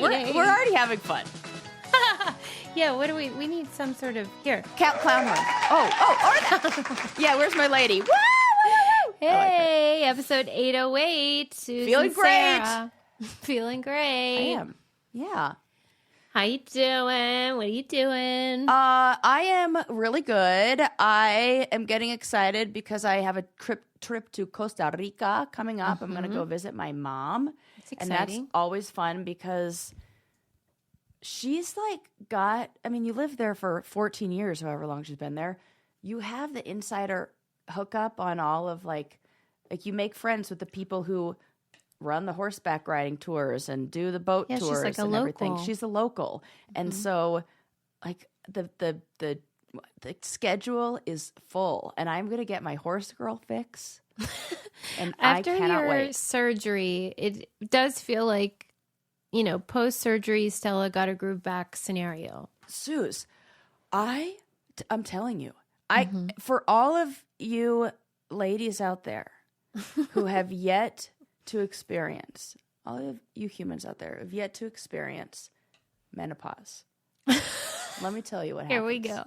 exciting. We're already having fun. Yeah, what do we need some sort of, here. Clown horn. Yeah, where's my lady? Woo! Hey, episode 808. Susie Feeling great. Sarah. Feeling great. I am. Yeah. How you doing? What are you doing? I am really good. I am getting excited because I have a trip to Costa Rica coming up. I'm going to go visit my mom. That's and exciting. that's always fun because she's you lived there for 14 years, however long she's been there. You have the insider hookup on all of like you make friends with the people who run the horseback riding tours and do the boat tours she's like a and everything. local. She's a local. And so like the schedule is full and I'm going to get my horse girl fix. And After I cannot your wait. surgery, it does feel like, post-surgery Stella got a groove back scenario. Suze, I'm telling you, for all of you ladies out there who have yet to experience, all of you humans out there have yet to experience menopause. Let me tell you what happens. Here we go.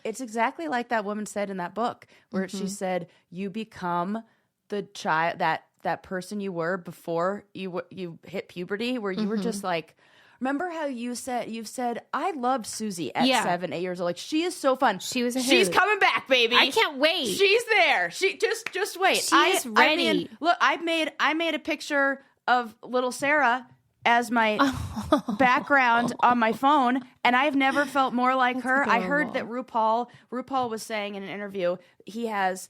It's exactly like that woman said in that book where she said, you become the child, that person you were before you hit puberty, where you were just like, remember how you've said, I loved Susie at 7, 8 years old. Like, she is so fun. She's She's coming back, baby. I can't wait. She's there. She just wait. She's ready. Look, I made a picture of little Sarah as my background on my phone, and I've never felt more like her. adorable. I heard that RuPaul was saying in an interview he has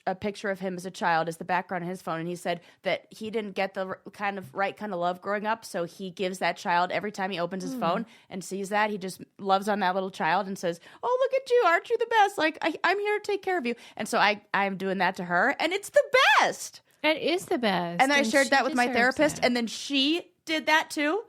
a picture of him as a child as the background on his phone, and he said that he didn't get the right kind of love growing up, so he gives that child every time he opens his phone and sees that, he just loves on that little child and says, "Oh, look at you, aren't you the best? Like I'm here to take care of you." And so I'm doing that to her, and it's the best. It is the best. And then I shared that with my deserves therapist, it. and then she did that too.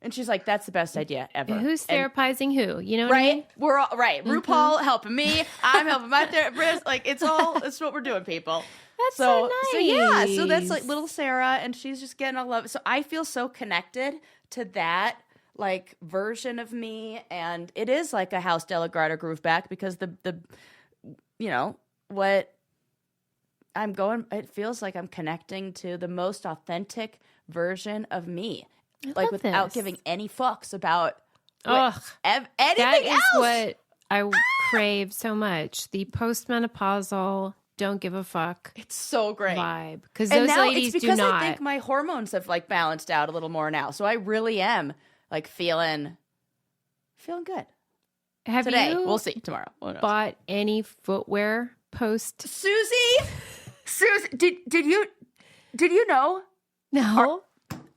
And she's like, "That's the best idea ever." Who's therapizing who? You know what Right? I mean? We're all right. RuPaul helping me. I'm helping my therapist. Like it's what we're doing, people. That's so So yeah. So that's nice. like little Sarah, and she's just getting all love. So I feel so connected to that like version of me, and it is like a House Delagarda groove back because the what I'm going. It feels like I'm connecting to the most authentic version of me. Like love without this. giving any fucks about Ugh. anything That is else. what I crave so much. The postmenopausal, don't give a fuck It's so great. vibe. Because And those now ladies it's do because not. I think my hormones have like balanced out a little more now. So I really am like feeling good. Have Today. you We'll see tomorrow. Who knows? bought any footwear post? Susie, did you know? No.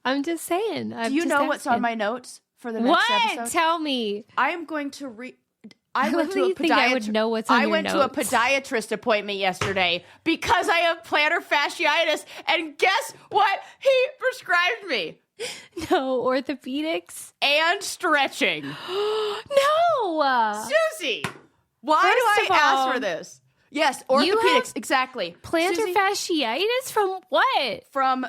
I'm just saying. Do you know what's on my notes for the next What? episode? Tell me. I am going to I went to a think I would know what's on I your went to a notes. podiatrist appointment yesterday because I have plantar fasciitis, and guess what? He prescribed me No, orthopedics? and stretching. No. Susie, why First do of I ask all, for this? Yes, you orthopedics, have exactly. Plantar Susie, fasciitis from what? from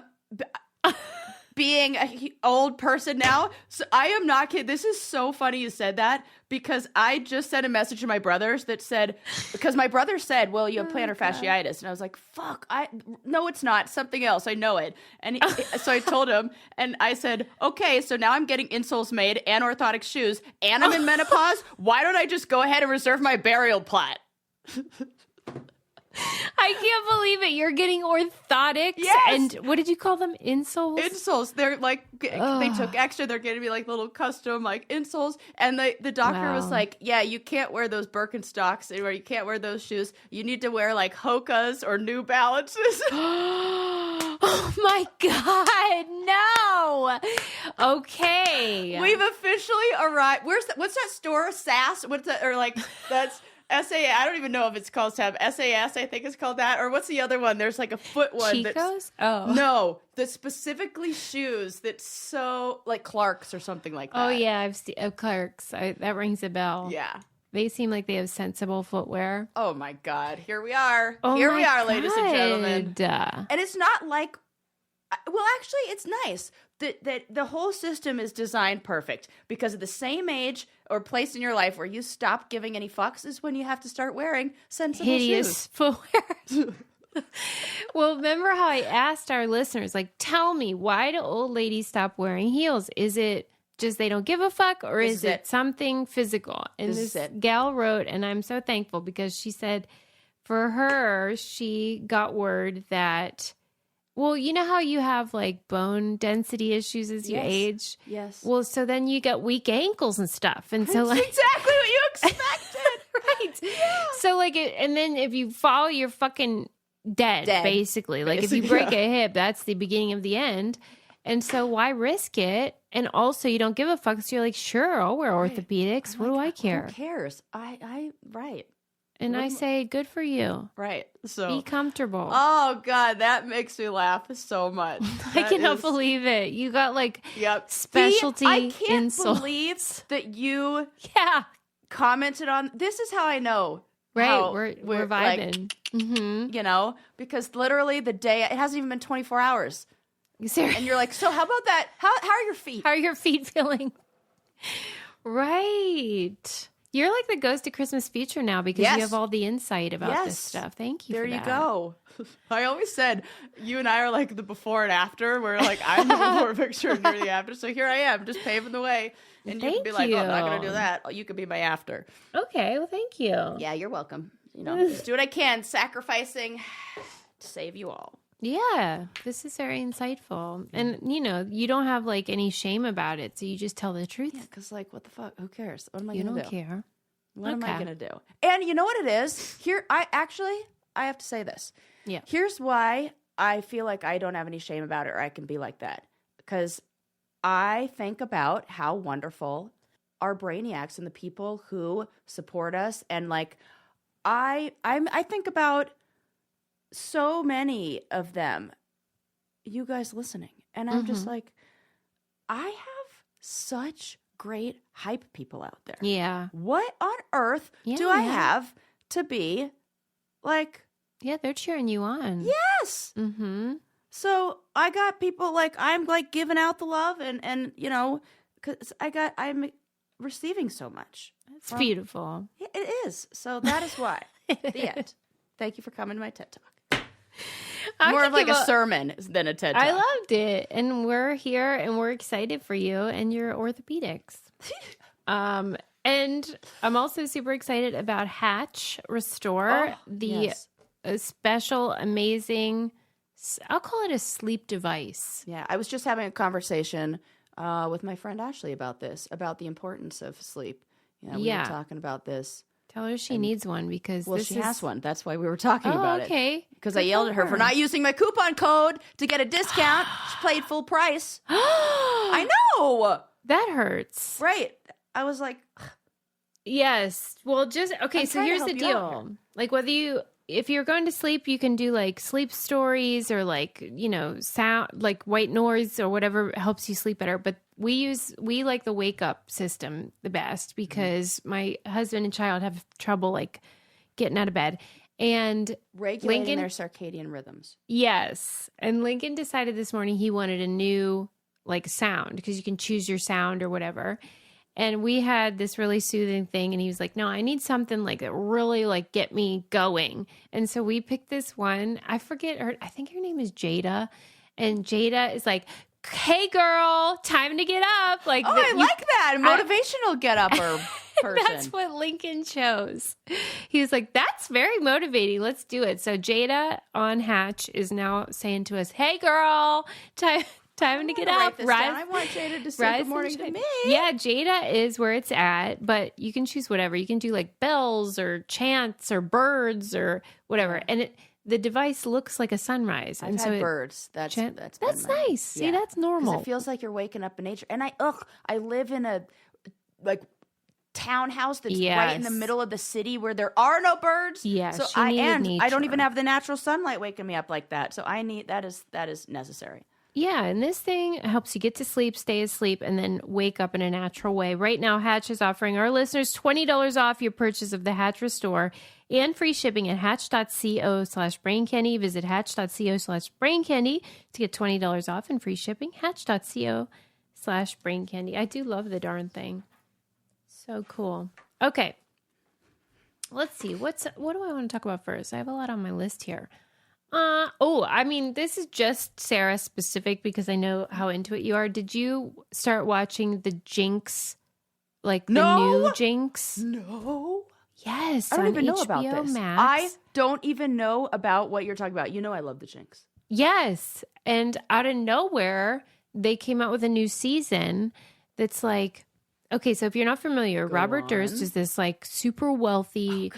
being an old person now. So I am not kidding. This is so funny you said that because I just sent a message to my brothers that said, because my brother said, well, you have plantar fasciitis. And I was like, fuck, no, it's not. Something else. I know it. And so I told him and I said, okay, so now I'm getting insoles made and orthotic shoes and I'm in menopause. Why don't I just go ahead and reserve my burial plot? I can't believe it. You're getting orthotics. Yes. And what did you call them? Insoles? Insoles. They're like, they took extra. They're getting me like little custom like insoles. And the doctor was Wow. like, yeah, you can't wear those Birkenstocks or you can't wear those shoes. You need to wear like Hoka's or New Balances. Oh my God. No. Okay. We've officially arrived. What's that store? SAS? What's that? Or like, that's SAS. I don't even know if it's called SAS. I think it's called that. Or what's the other one? There's like a foot one. Chico's? Oh. No, that's specifically shoes that's so like Clark's or something like that. Oh, yeah. I've seen Clark's. That rings a bell. Yeah. They seem like they have sensible footwear. Oh my God. Here we are. Oh Here my we are, ladies and gentlemen. God. And it's not like Well, actually, it's nice that the whole system is designed perfect because at the same age or place in your life where you stop giving any fucks is when you have to start wearing sensible Hideous shoes. footwear. Well, remember how I asked our listeners, like, tell me, why do old ladies stop wearing heels? Is it just they don't give a fuck, or is it something physical? And this gal wrote, and I'm so thankful because she said for her, she got word that, well, you know how you have like bone density issues as you age? Yes. Well, so then you get weak ankles and stuff. And so That's like exactly what you expected. right. Yeah. So like, and then if you fall, you're fucking dead. Basically. Like if you break a hip, that's the beginning of the end. And so why risk it? And also you don't give a fuck. So you're like, sure, I'll wear orthopedics. What do I care? Who cares? Right. And I say, good for you. Right. So be comfortable. Oh God, that makes me laugh so much. I cannot believe it. You got like specialty I can't insoles. believe that you Yeah. commented on. This is how I know. Right. We're vibing. Like, you know, because literally the day, it hasn't even been 24 hours. And you're like, so how about that? How are your feet? How are your feet feeling? Right. You're like the ghost of Christmas future now because you have all the insight about this stuff. Thank you for that. There you go. I always said, you and I are like the before and after, where like I'm the before picture and you're the after. So here I am, just paving the way. And you can be like, oh, I'm not going to do that. You can be my after. Okay, well, thank you. Yeah, you're welcome. You know, just do what I can, sacrificing to save you all. Yeah, this is very insightful. And, you know, you don't have like any shame about it. So you just tell the truth. Yeah, because like, what the fuck? Who cares? What am I going to do? You don't care. What am I going to do? And you know what it is? Here, I have to say this. Yeah. Here's why I feel like I don't have any shame about it or I can be like that. Because I think about how wonderful our brainiacs and the people who support us. And like, I think about so many of them, you guys listening. And I'm just like, I have such great hype people out there. Yeah. What on earth do I have to be like? Yeah, they're cheering you on. Yes. Mm-hmm. So I got people like, I'm like giving out the love and you know, because I'm receiving so much. It's beautiful. It is. So that is why. The end. Thank you for coming to my TED Talk. More of like a sermon than a TED Talk. I loved it. And we're here and we're excited for you and your orthopedics. And I'm also super excited about Hatch Restore, special, amazing, I'll call it a sleep device. Yeah, I was just having a conversation with my friend Ashley about this, about the importance of sleep. You know, we were talking about this. Tell her she needs one because she has one. That's why we were talking about it. Okay. Because I yelled at her for not using my coupon code to get a discount. She played full price. I know. That hurts. Right. I was like, yes. Well, just okay. So here's the deal. Like if you're going to sleep, you can do like sleep stories or like, you know, sound like white noise or whatever helps you sleep better. But we like the wake up system the best because my husband and child have trouble like getting out of bed and regulating their circadian rhythms. Yes. And Lincoln decided this morning he wanted a new like sound because you can choose your sound or whatever. And we had this really soothing thing. And he was like, no, I need something like that really like get me going. And so we picked this one. I forget her. I think her name is Jada. And Jada is like, hey girl, time to get up. Like, I like that. Motivational get upper person. That's what Lincoln chose. He was like, that's very motivating. Let's do it. So Jada on Hatch is now saying to us, hey girl, time to get up. Rise. I want Jada to say good morning to me. Yeah, Jada is where it's at, but you can choose whatever. You can do like bells or chants or birds or whatever. And the device looks like a sunrise. I've had birds. That's nice. Yeah. See, that's normal. It feels like you're waking up in nature. And I live in a like townhouse that's right in the middle of the city where there are no birds. Yeah, so I don't even have the natural sunlight waking me up like that. So that is necessary. Yeah, and this thing helps you get to sleep, stay asleep, and then wake up in a natural way. Right now, Hatch is offering our listeners $20 off your purchase of the Hatch Restore and free shipping at hatch.co/braincandy. Visit hatch.co/braincandy to get $20 off and free shipping. Hatch.co/braincandy. I do love the darn thing. So cool. Okay. Let's see. What do I want to talk about first? I have a lot on my list here. This is just Sarah specific because I know how into it you are. Did you start watching the Jinx, the new Jinx? No. Yes, I don't even know HBO about this. Max. I don't even know about what you're talking about. You know I love the Jinx. Yes, and out of nowhere, they came out with a new season that's like, okay, so if you're not familiar, Robert Durst is this super wealthy,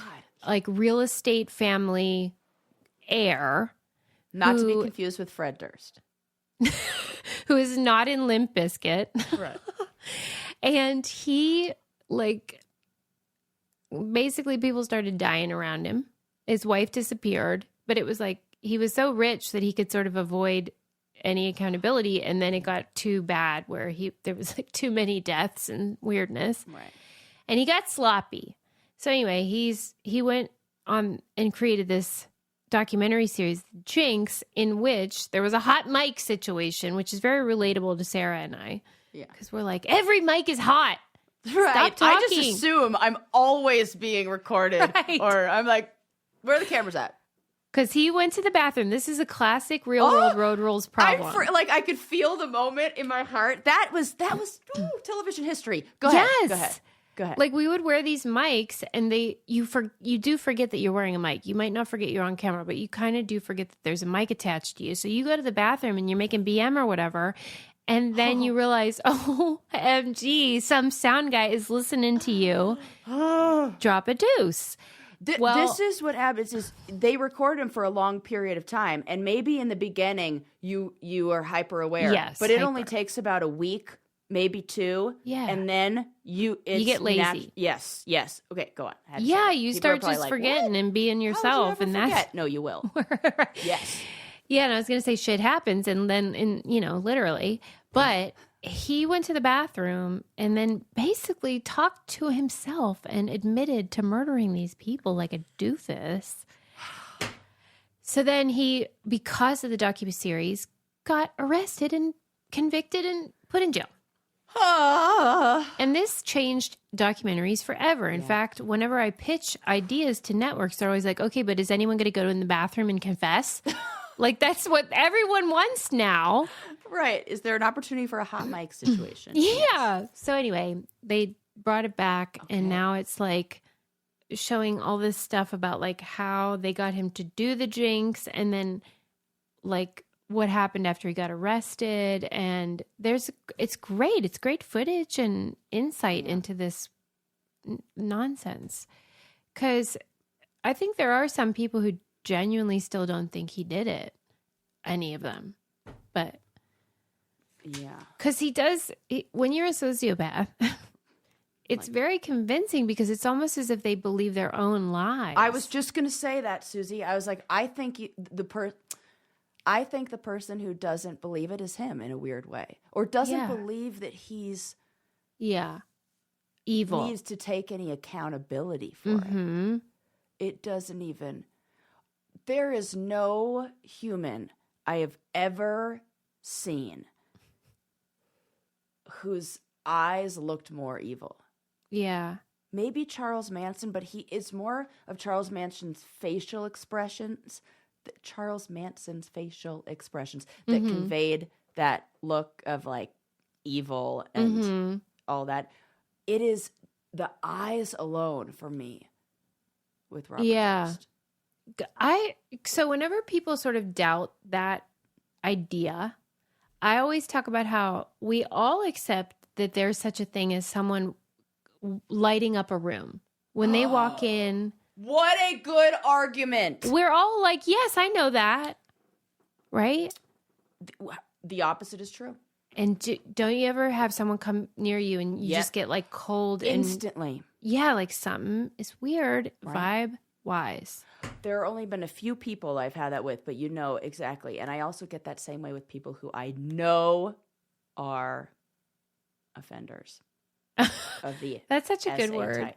real estate family heir. Not to be confused with Fred Durst. Who is not in Limp Bizkit. Right. And he, basically people started dying around him. His wife disappeared, but it was he was so rich that he could sort of avoid any accountability. And then it got too bad where there was too many deaths and weirdness. Right. And he got sloppy. So anyway, he went on and created this documentary series, Jinx, in which there was a hot mic situation, which is very relatable to Sarah and I. Yeah. Because we're every mic is hot. Right. Stop talking. I just assume I'm always being recorded. Right. Or I'm where are the cameras at? Because he went to the bathroom. This is a classic real world road rules problem. I could feel the moment in my heart. That was television history. Go ahead. Go ahead. We would wear these mics, and you do forget that you're wearing a mic. You might not forget you're on camera, but you kind of do forget that there's a mic attached to you. So you go to the bathroom and you're making BM or whatever, and then you realize, OMG, some sound guy is listening to you. Drop a deuce. This is what happens is they record him for a long period of time, and maybe in the beginning you are hyper aware. Yes, but it only takes about a week, maybe 2. Yeah. And then you get lazy. Yes. Okay, go on. Yeah, you start just forgetting and being yourself. And that's no, you will. Yes. Yeah, and I was going to say shit happens, and then, literally. But he went to the bathroom and then basically talked to himself and admitted to murdering these people like a doofus. So then he, because of the docuseries, got arrested and convicted and put in jail. And this changed documentaries forever. In fact, whenever I pitch ideas to networks, they're always like, okay, but is anyone going to go in the bathroom and confess? That's what everyone wants now. Right. Is there an opportunity for a hot mic situation? Yeah. So anyway, they brought it back, and now it's showing all this stuff about how they got him to do the Jinx, and then what happened after he got arrested. And it's great. It's great footage and insight into this nonsense. Because I think there are some people who genuinely still don't think he did it. Any of them. But yeah. Because he does, when you're a sociopath, it's very convincing because it's almost as if they believe their own lies. I was just going to say that, Susie. I was I think the person who doesn't believe it is him in a weird way, or doesn't believe that he's evil, needs to take any accountability for it. It doesn't even. There is no human I have ever seen whose eyes looked more evil. Yeah. Maybe Charles Manson, but he is more of Charles Manson's facial expressions. Charles Manson's facial expressions that conveyed that look of evil and all that. It is the eyes alone for me with Robert Durst. So whenever people sort of doubt that idea, I always talk about how we all accept that there's such a thing as someone lighting up a room. When they walk in. What a good argument. We're all yes, I know that. Right? The opposite is true. And don't you ever have someone come near you and you just get cold instantly? And, something is weird. Vibe wise. There have only been a few people I've had that with, but you know exactly. And I also get that same way with people who I know are offenders of the That's such a good SA word. type.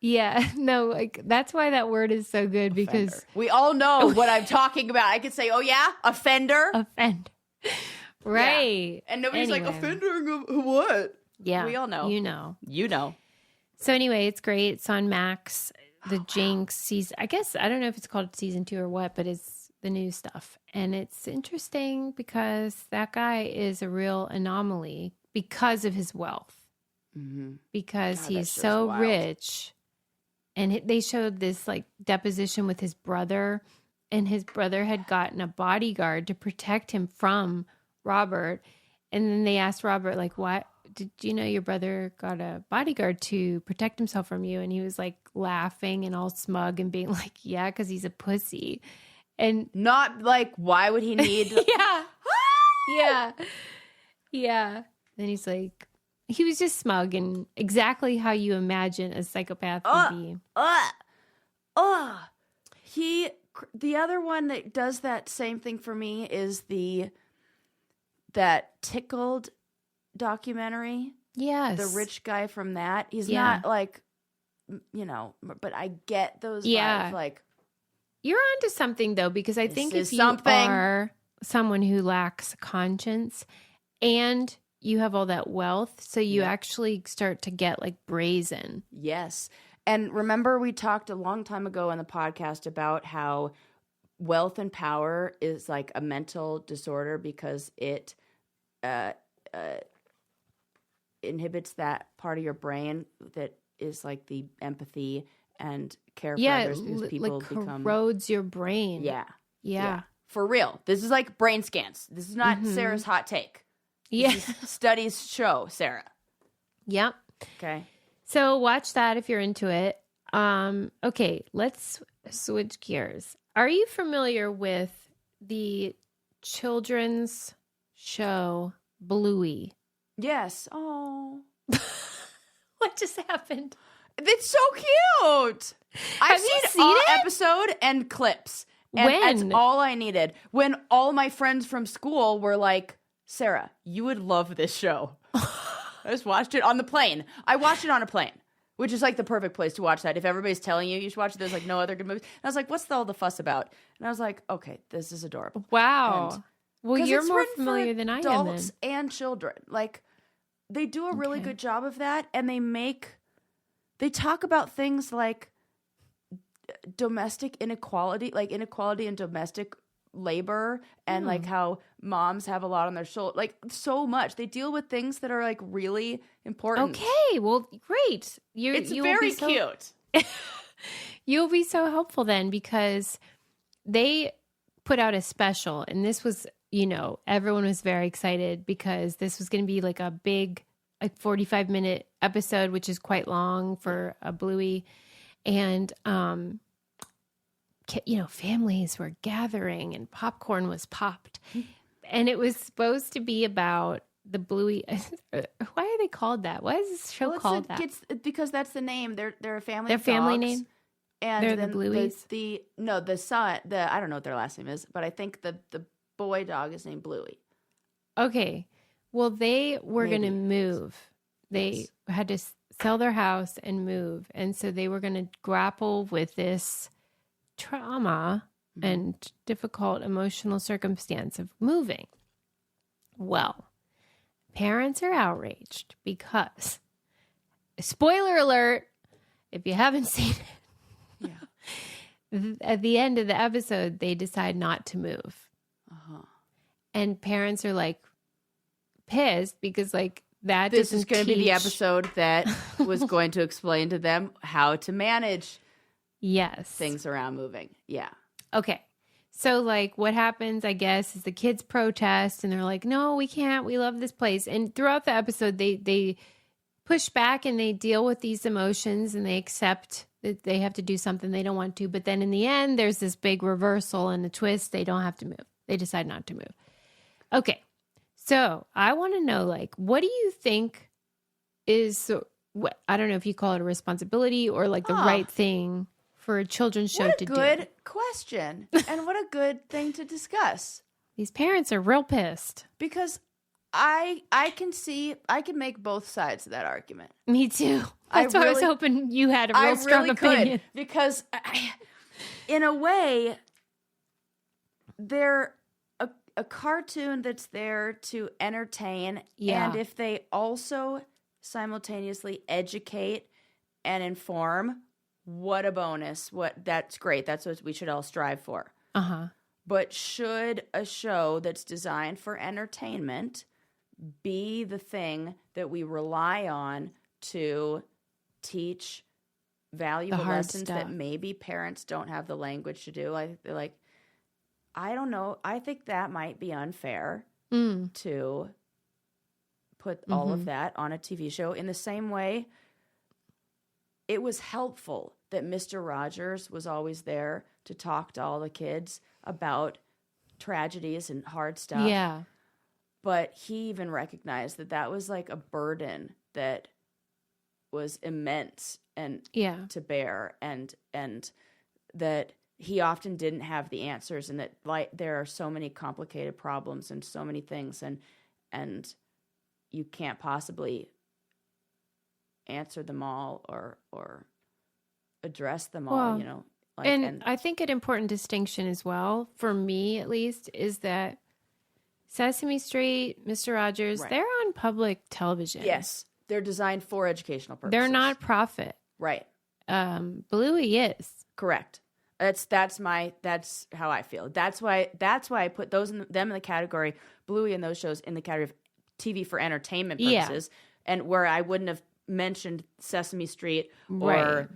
Yeah, no, like that's why that word is so good because Offender. We all know what I'm talking about. I could say, "Oh yeah, offender." offend. Right. Yeah. And nobody's like, Anyway. "Offender of what?" Yeah. We all know. You know. You know. So anyway, it's great. It's on Max. The Jinx season. I guess I don't know if it's called season 2 or what, but it's the new stuff. And it's interesting because that guy is a real anomaly because of his wealth. Mm-hmm. Because God, he's that's so wild. rich. And they showed this like deposition with his brother, and his brother had gotten a bodyguard to protect him from Robert. And then they asked Robert, like, "What? Did you know your brother got a bodyguard to protect himself from you?" And he was like laughing and all smug and being like, "Yeah, because he's a pussy." And Not like, why would he need? yeah. Then he's like, he was just smug and exactly how you imagine a psychopath would be. The other one that does that same thing for me is that Tickled documentary. Yes. The rich guy from that. He's Yeah. not like, but I get those vibes. Like, you're onto something though, because I think is if you something. are someone who lacks conscience and you have all that wealth, so you actually start to get like brazen. yes. And remember, we talked a long time ago on the podcast about how wealth and power is like a mental disorder because it inhibits that part of your brain that is like the empathy and care for others because people like become corrodes your brain. Yeah. For real. This is like brain scans. This is not Sarah's hot take. Yeah. This is studies show, Sarah. Yep. Okay. So watch that if you're into it. Okay, let's switch gears. Are you familiar with the children's show Bluey? Yes. Oh. What just happened? It's so cute. I've you seen seen all it? episode and clips. And When? that's all I needed. When all my friends from school were like, Sarah, you would love this show. I just watched it on the plane. I watched it on a plane, which is like the perfect place to watch that. If everybody's telling you should watch it, there's like no other good movies. And I was like, what's all the fuss about? And I was like, okay, this is adorable. Wow. And- Well, 'Cause you're it's more written for familiar than I am. Then. adults and children. Like, they do a really good job of that, and they talk about things like domestic inequality, like inequality in domestic labor, and like how moms have a lot on their shoulder, like so much. They deal with things that are like really important. Okay, well, great. It's you very will be cute. You'll be so helpful then because they put out a special, and this was, everyone was very excited because this was going to be like a big, like 45-minute episode, which is quite long for a Bluey. And, families were gathering and popcorn was popped. And it was supposed to be about the Bluey. Why are they called that? Why is this show called that? It's because that's the name. They're a family. Their of family dogs. name? And They're then the Blueys? the son, I don't know what their last name is, but I think the boy dog is named Bluey. Okay. Well, they were going to Maybe. move. They had to sell their house and move. And so they were going to grapple with this trauma and difficult emotional circumstance of moving. Well, parents are outraged because, spoiler alert, if you haven't seen it, at the end of the episode, they decide not to move. And parents are like pissed because like that This is going to be the teach- episode that was going to explain to them how to manage things around moving. Yeah. Okay. So like what happens, I guess, is the kids protest and they're like, no, we can't. We love this place. And throughout the episode, they push back and they deal with these emotions and they accept that they have to do something they don't want to. But then in the end, there's this big reversal and a twist. They don't have to move. They decide not to move. Okay. So I want to know, like, what do you think is, I don't know if you call it a responsibility or like the right thing for a children's show What to a do. good question. And what a good thing to discuss. These parents are real pissed. Because I can make both sides of that argument. Me too. That's why I was hoping you had a real strong opinion. Because in a way, they're a cartoon that's there to entertain. Yeah. And if they also simultaneously educate and inform, what a bonus. That's great. That's what we should all strive for. Uh-huh. But should a show that's designed for entertainment be the thing that we rely on to teach valuable lessons that maybe parents don't have the language to do? I don't know. I think that might be unfair to put all of that on a TV show. In the same way, it was helpful that Mr. Rogers was always there to talk to all the kids about tragedies and hard stuff. Yeah. But he even recognized that was like a burden that was immense and to bear, and that he often didn't have the answers, and that there are so many complicated problems and so many things, and you can't possibly answer them all or address them all, and I think an important distinction as well, for me at least, is that Sesame Street, Mr. Rogers, they're on public television. Yes. They're designed for educational purposes. They're not profit. Right. Bluey is. Correct. That's how I feel. That's why I put them in the category, Bluey and those shows in the category of TV for entertainment purposes, and where I wouldn't have mentioned Sesame Street or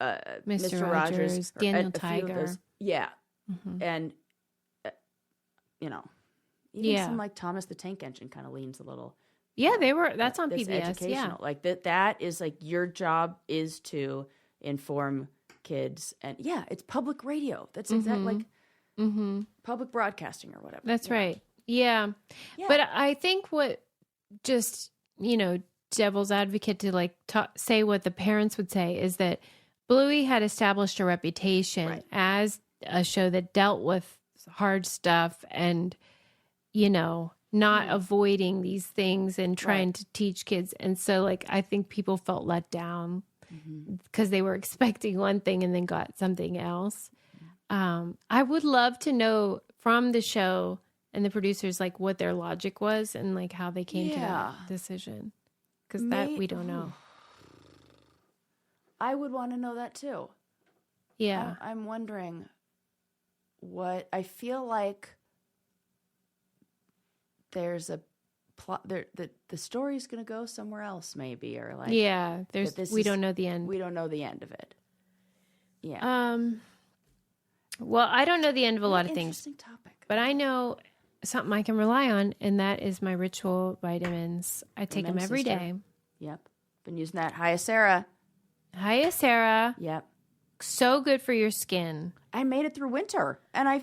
Mr. Rogers, Daniel Tiger. Yeah. And even some like Thomas the Tank Engine kind of leans a little. Yeah, that's on PBS. Educational. Yeah. Like that is like your job is to inform kids, and it's public radio. That's exactly like public broadcasting or whatever. That's right. Yeah. But I think what just, devil's advocate to like say what the parents would say is that Bluey had established a reputation as a show that dealt with hard stuff and, not avoiding these things and trying to teach kids. And so like, I think people felt let down because they were expecting one thing and then got something else. I would love to know from the show and the producers, like what their logic was and like how they came to that decision. Because that we don't know. I would want to know that too. Yeah. I'm wondering what I feel like there's a plot there that the story's going to go somewhere else maybe, or like we don't know the end. We don't know the end of it. Yeah. Well, I don't know the end of a lot of things. Interesting topic. But I know something I can rely on, and that is my ritual vitamins. I take them every day. Yep. Been using that. Hiya, Sarah. Hiya, Sarah. Yep. So good for your skin. I made it through winter, and I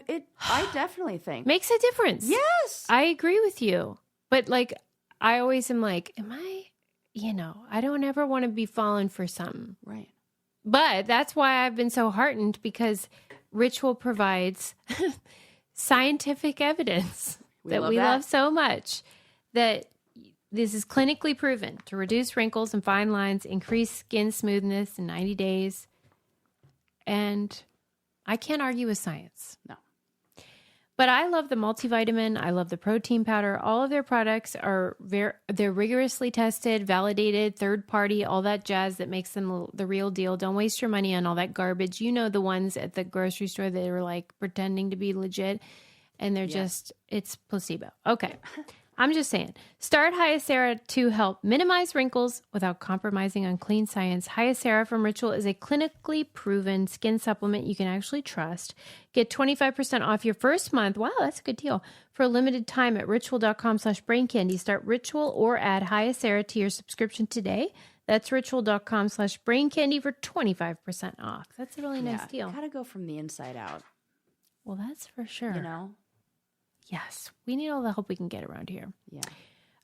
definitely think makes a difference. Yes, I agree with you. But like, I always am like, am I? I don't ever want to be falling for something. Right. But that's why I've been so heartened, because Ritual provides scientific evidence that we love so much, that this is clinically proven to reduce wrinkles and fine lines, increase skin smoothness in 90 days. And I can't argue with science. No. But I love the multivitamin. I love the protein powder. All of their products are they're rigorously tested, validated, third party, all that jazz that makes them the real deal. Don't waste your money on all that garbage. The ones at the grocery store that are like pretending to be legit, and they're just, it's placebo. Okay. I'm just saying. Start Hyacera to help minimize wrinkles without compromising on clean science. Hyacera from Ritual is a clinically proven skin supplement you can actually trust. Get 25% off your first month. Wow, that's a good deal. For a limited time at ritual.com/braincandy. Start Ritual or add Hyacera to your subscription today. That's ritual.com/braincandy for 25% off. That's a really nice deal. Gotta go from the inside out. Well, that's for sure. Yes, we need all the help we can get around here. Yeah.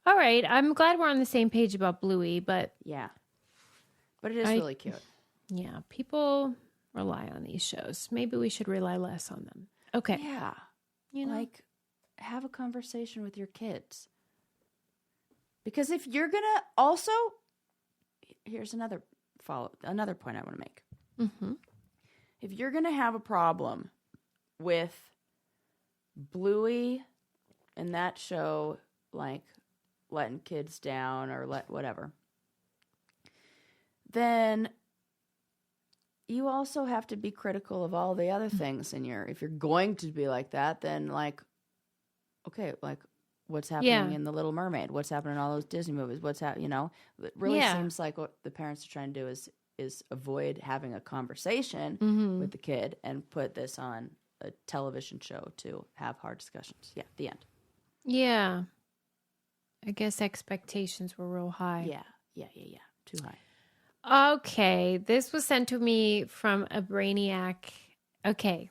All right. I'm glad we're on the same page about Bluey, but... Yeah. But it is really cute. Yeah. People rely on these shows. Maybe we should rely less on them. Okay. Yeah. Like, have a conversation with your kids. Because if you're going to also, here's another point I want to make. Mm-hmm. If you're going to have a problem with Bluey and that show, like, letting kids down or whatever, then you also have to be critical of all the other things in if you're going to be like that, then like, okay, like what's happening in The Little Mermaid? What's happening in all those Disney movies? It really seems like what the parents are trying to do is avoid having a conversation with the kid and put this on a television show to have hard discussions. Yeah, the end. Yeah. I guess expectations were real high. Yeah. Too high. Okay, this was sent to me from a brainiac. Okay,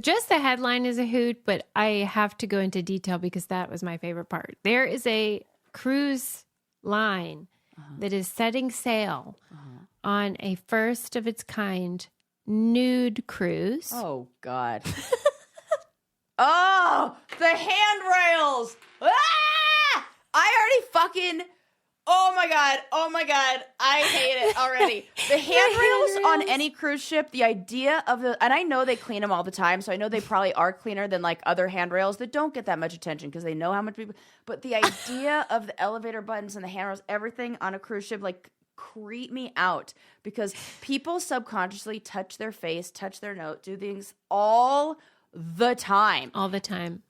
just the headline is a hoot, but I have to go into detail because that was my favorite part. There is a cruise line that is setting sail on a first of its kind nude cruise. Oh, God. Oh, the handrails. Ah! I already fucking... Oh my God. I hate it already. The handrails on any cruise ship, the idea of and I know they clean them all the time, so I know they probably are cleaner than like other handrails that don't get that much attention because they know how much people, but the idea of the elevator buttons and the handrails, everything on a cruise ship, like creep me out because people subconsciously touch their face, touch their nose, do things all the time. All the time.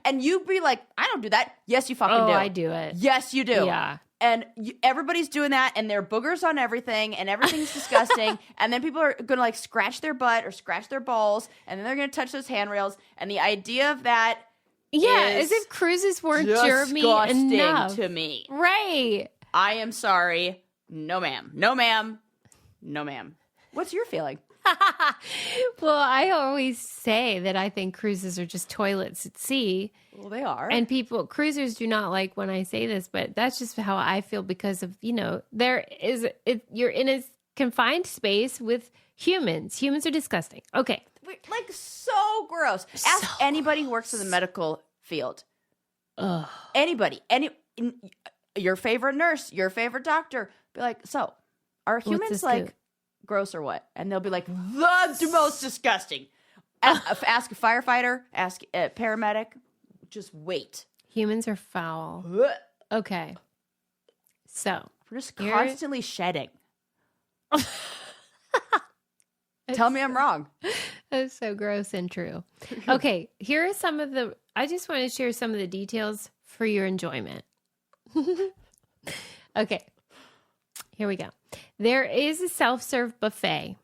And you be like, I don't do that. Yes, you fucking do. Oh, I do it. Yes, you do. Yeah. And everybody's doing that, and there are boogers on everything, and everything's disgusting. And then people are going to like scratch their butt or scratch their balls, and then they're going to touch those handrails. And the idea of that as if cruises weren't germy enough to me. Right. I am sorry. No, ma'am. No, ma'am. No, ma'am. What's your feeling? Well, I always say that I think cruises are just toilets at sea. Well, they are. And cruisers do not like when I say this, but that's just how I feel because of, you're in a confined space with humans. Humans are disgusting. Okay. Like so gross. Ask anybody who works in the medical field. Ugh. Anybody. Your favorite nurse, your favorite doctor. Be like, so are humans like gross or what? And they'll be like, the most disgusting. Ask a firefighter, ask a paramedic. Just wait. Humans are foul. Okay. So. We're just constantly shedding. Tell me I'm wrong. That's so gross and true. Okay. Here are I just want to share some of the details for your enjoyment. Okay. Here we go. There is a self-serve buffet.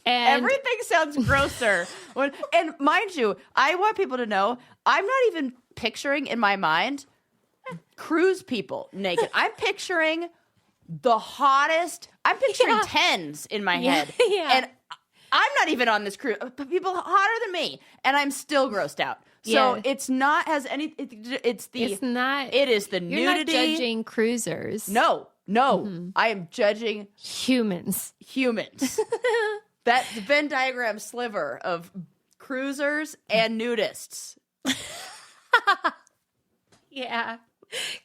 And everything sounds grosser. And mind you, I want people to know, I'm not even picturing in my mind cruise people naked. I'm picturing the hottest. I'm picturing tens in my head. Yeah. And I'm not even on this cruise. People hotter than me. And I'm still grossed out. So it's not has any. It's not. It is the nudity. You're not judging cruisers. No. Mm-hmm. I am judging humans. That Venn diagram sliver of cruisers and nudists. Yeah,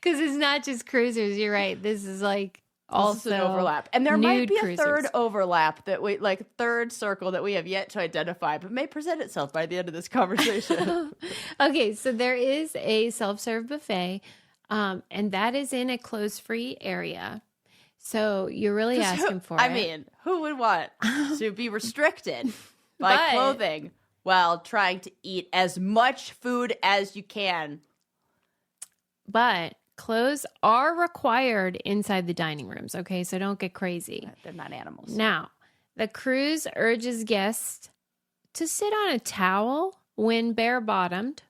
because it's not just cruisers. You're right. This is like also an overlap, and there might be a cruisers. Third overlap third circle that we have yet to identify, but may present itself by the end of this conversation. Okay, so there is a self-serve buffet, and that is in a clothes-free area. So you're really asking for it. I mean, who would want to be restricted by clothing while trying to eat as much food as you can? But clothes are required inside the dining rooms, okay? So don't get crazy. They're not animals. Now, the cruise urges guests to sit on a towel when bare-bottomed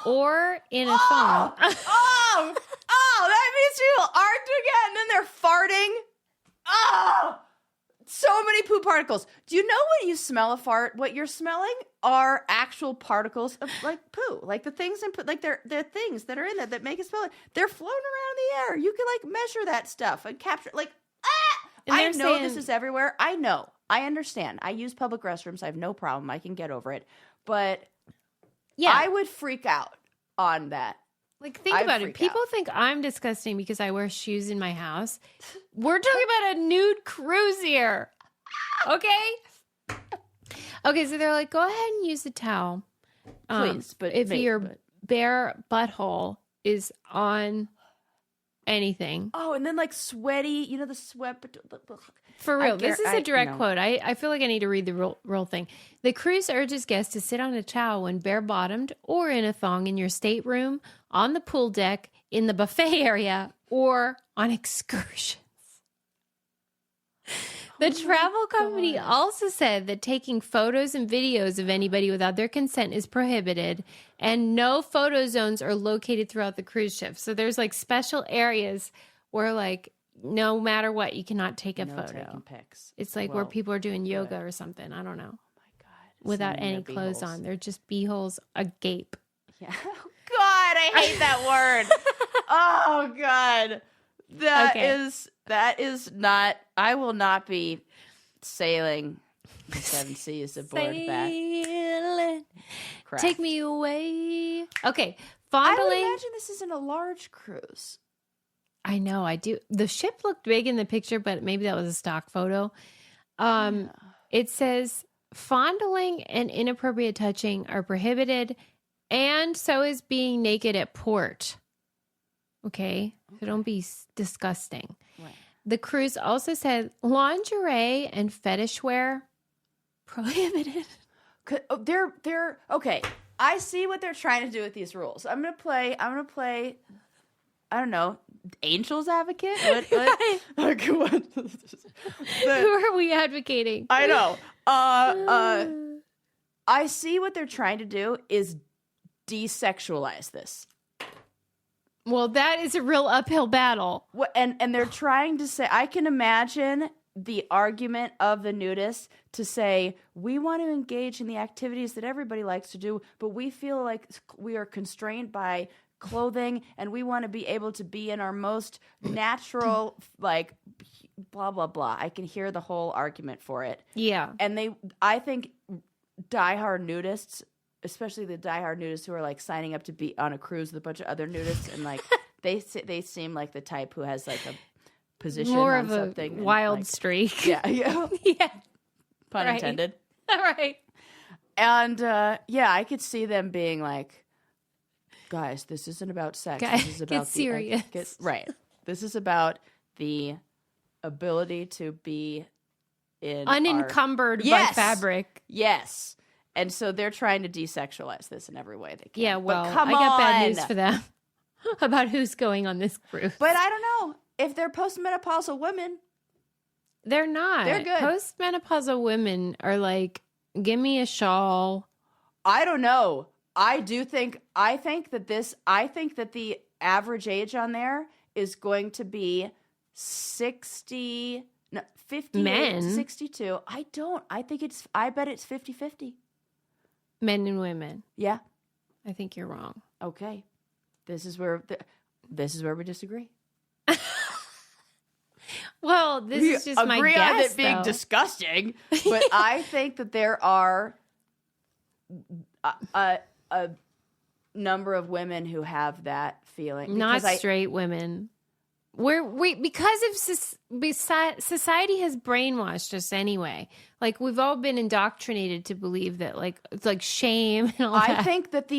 or in a thong. That means people aren't doing it, and then they're farting. Oh, so many poop particles. Do you know when you smell a fart, what you're smelling are actual particles of like poo, like the things in like they're things that are in there that make it smell it. They're floating around in the air. You can like measure that stuff and capture like I know this is everywhere. I know. I understand. I use public restrooms. I have no problem. I can get over it. But yeah, I would freak out on that. Like, think about it. People think I'm disgusting because I wear shoes in my house. We're talking about a nude cruise here. Okay? Okay, so they're like, go ahead and use the towel. Please, but if your bare butthole is on anything. Oh, and then like sweaty, the sweat. For real, this is a direct quote. I feel like I need to read the real thing. The cruise urges guests to sit on a towel when bare-bottomed or in a thong in your stateroom, on the pool deck, in the buffet area, or on excursions. The travel company also said that taking photos and videos of anybody without their consent is prohibited, and no photo zones are located throughout the cruise ship. So there's like special areas where like no matter what, you cannot take a photo. Taking pics. It's like where people are doing yoga or something. I don't know. Oh my God. Without any clothes on. They're just beeholes agape. Yeah. Oh God, I hate that word. Oh God. That is not, I will not be sailing the seven seas aboard that. Crap. Take me away. Okay. Fondling. I would imagine this isn't a large cruise. I know, I do. The ship looked big in the picture, but maybe that was a stock photo. It says fondling and inappropriate touching are prohibited, and so is being naked at port. Okay? So don't be disgusting. Right. The cruise also said lingerie and fetish wear prohibited. They're okay. I see what they're trying to do with these rules. I'm gonna play. I don't know. Angel's advocate? What? Who are we advocating? I know. I see what they're trying to do is desexualize this. Well, that is a real uphill battle. And they're trying to say, I can imagine the argument of the nudists to say, we want to engage in the activities that everybody likes to do, but we feel like we are constrained by clothing, and we want to be able to be in our most natural, like, blah, blah, blah. I can hear the whole argument for it. Yeah. And I think diehard nudists, especially the diehard nudists who are, like, signing up to be on a cruise with a bunch of other nudists, and, like, they seem like the type who has, like, a position more on of something. A wild streak. Yeah. Yeah. Pun intended. Right. And, I could see them being like, guys, this isn't about sex. This is about get serious. Right. This is about the ability to be in unencumbered by fabric. Yes. And so they're trying to desexualize this in every way they can. Yeah, well, I got bad news for them about who's going on this cruise. But I don't know. If they're postmenopausal women. They're not. They're good. Postmenopausal women are like, give me a shawl. I don't know. I think that the average age on there is going to be 50 men. 62. I bet it's 50-50. Men and women. Yeah. I think you're wrong. Okay. This is where we disagree. Well, this is just my guess. Agree on it being disgusting, but I think that there are a number of women who have that feeling. Not straight women. Because society has brainwashed us anyway. Like, we've all been indoctrinated to believe that, like, it's like shame and all that. I think that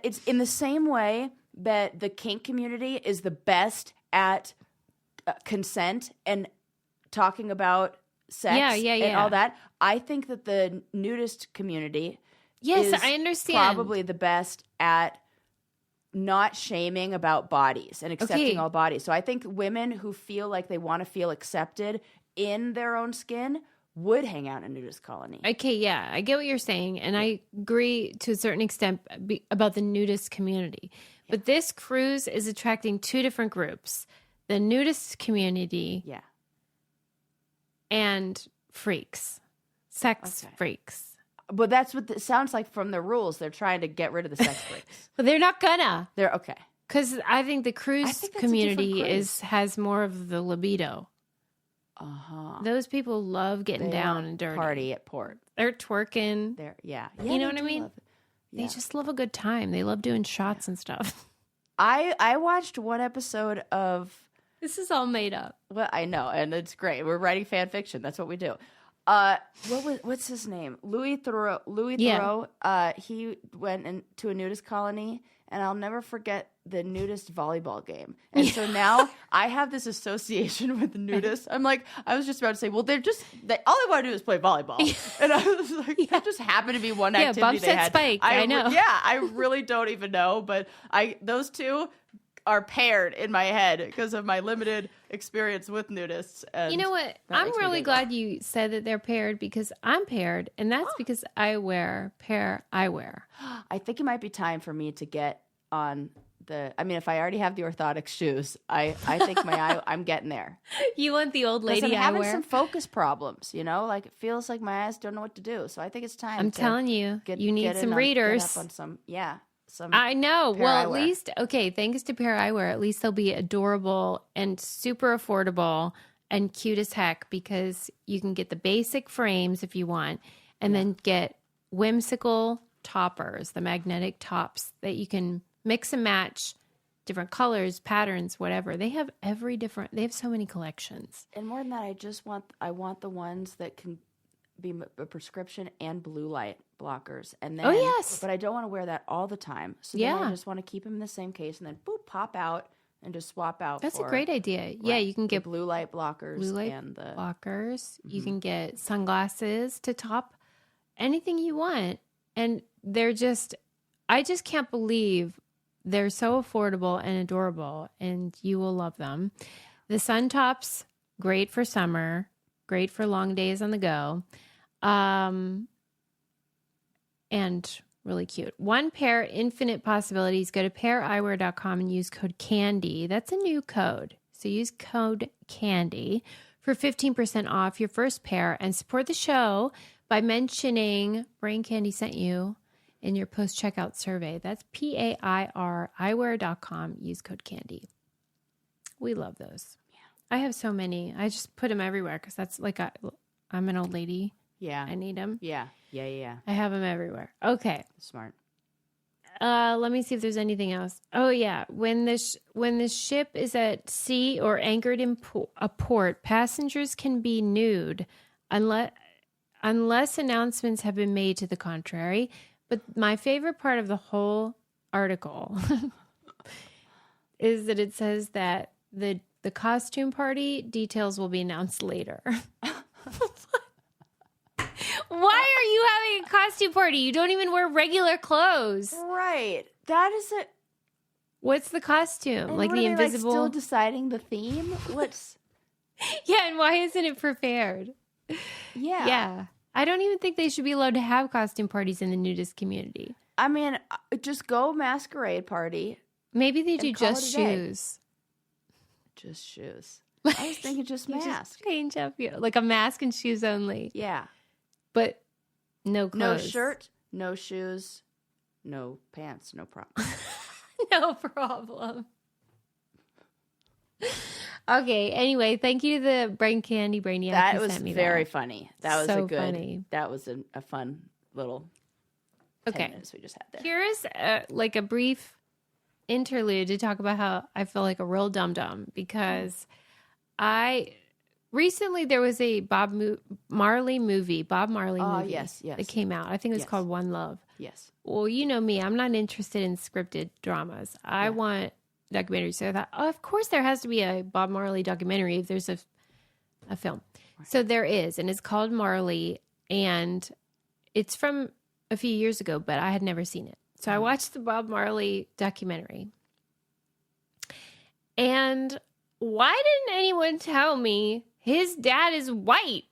it's in the same way that the kink community is the best at consent and talking about sex and all that. I think that the nudist community is I understand. Probably the best at not shaming about bodies and accepting all bodies. So I think women who feel like they want to feel accepted in their own skin would hang out in a nudist colony. Okay, yeah, I get what you're saying, and I agree to a certain extent about the nudist community. Yeah. But this cruise is attracting two different groups. The nudist community and freaks. Sex freaks. But that's what it sounds like from the rules. They're trying to get rid of the sex freaks. But they're not gonna. They're okay. Because I think the cruise community has more of the libido. Those people love getting down and dirty. Party at port. They're twerking. You know what I mean? They just love a good time. They love doing shots and stuff. I watched one episode of... This is all made up. Well, I know, and it's great. We're writing fan fiction. That's what we do. What's his name? Louis Theroux. He went into a nudist colony, and I'll never forget the nudist volleyball game. And so now I have this association with nudists. I'm like, I was just about to say, well, all they want to do is play volleyball. And I was like, that just happened to be one activity bumps they and had. spike. I know. Yeah, I really don't even know, but those two are paired in my head because of my limited experience with nudists. And you know what? I'm really glad you said that they're paired because I'm paired, and that's because I wear pair eyewear. I think it might be time for me to get on if I already have the orthotic shoes, I think I'm getting there. You want the old lady eyewear? I'm having some focus problems, like it feels like my eyes don't know what to do. So I think it's time. I'm telling you, you need some readers. Get up on some, I know. Well, at least, thanks to Pair Eyewear, at least they'll be adorable and super affordable and cute as heck because you can get the basic frames if you want and then get whimsical toppers, the magnetic tops that you can mix and match different colors, patterns, whatever. They have they have so many collections. And more than that, I want the ones that can be a prescription and blue light blockers, and then but I don't want to wear that all the time. So then I just want to keep them in the same case, and then pop out and just swap out. That's a great idea. Right, yeah, you can get blue light blockers, and the blockers. Mm-hmm. You can get sunglasses to top anything you want, and they're I just can't believe they're so affordable and adorable, and you will love them. The sun tops, great for summer, great for long days on the go. And really cute. One pair, infinite possibilities. Go to paireyewear.com and use code CANDY. That's a new code. So use code CANDY for 15% off your first pair and support the show by mentioning Brain Candy sent you in your post-checkout survey. That's PAIR eyewear.com. Use code CANDY. We love those. Yeah. I have so many. I just put them everywhere because that's like I'm an old lady. Yeah. I need them. Yeah. I have them everywhere. Okay. Smart. Let me see if there's anything else. Oh, yeah. When the ship is at sea or anchored in a port, passengers can be nude unless announcements have been made to the contrary. But my favorite part of the whole article is that it says that the costume party details will be announced later. Why are you having a costume party? You don't even wear regular clothes. Right. That is it. What's the costume? And like the invisible. Still deciding the theme? What's. Yeah, and why isn't it prepared? Yeah. Yeah. I don't even think they should be allowed to have costume parties in the nudist community. I mean, just go masquerade party. Maybe they do just shoes. Just shoes. I was thinking just mask. Just change up, like a mask and shoes only. Yeah. But no clothes. No shirt, no shoes, no pants, no problem. No problem. Okay, anyway, thank you to the Brain Candy Brainiac. That was very funny. That was so funny. That was a fun little 10 minutes we just had there. Here's a brief interlude to talk about how I feel like a real dum-dum because recently there was a Bob Marley movie. Yes. That came out. I think it was called One Love. Yes. Well, you know me. I'm not interested in scripted dramas. I want documentaries. So I thought, of course there has to be a Bob Marley documentary if there's a film. Right. So there is, and it's called Marley, and it's from a few years ago, but I had never seen it. So I watched the Bob Marley documentary. And why didn't anyone tell me his dad is white?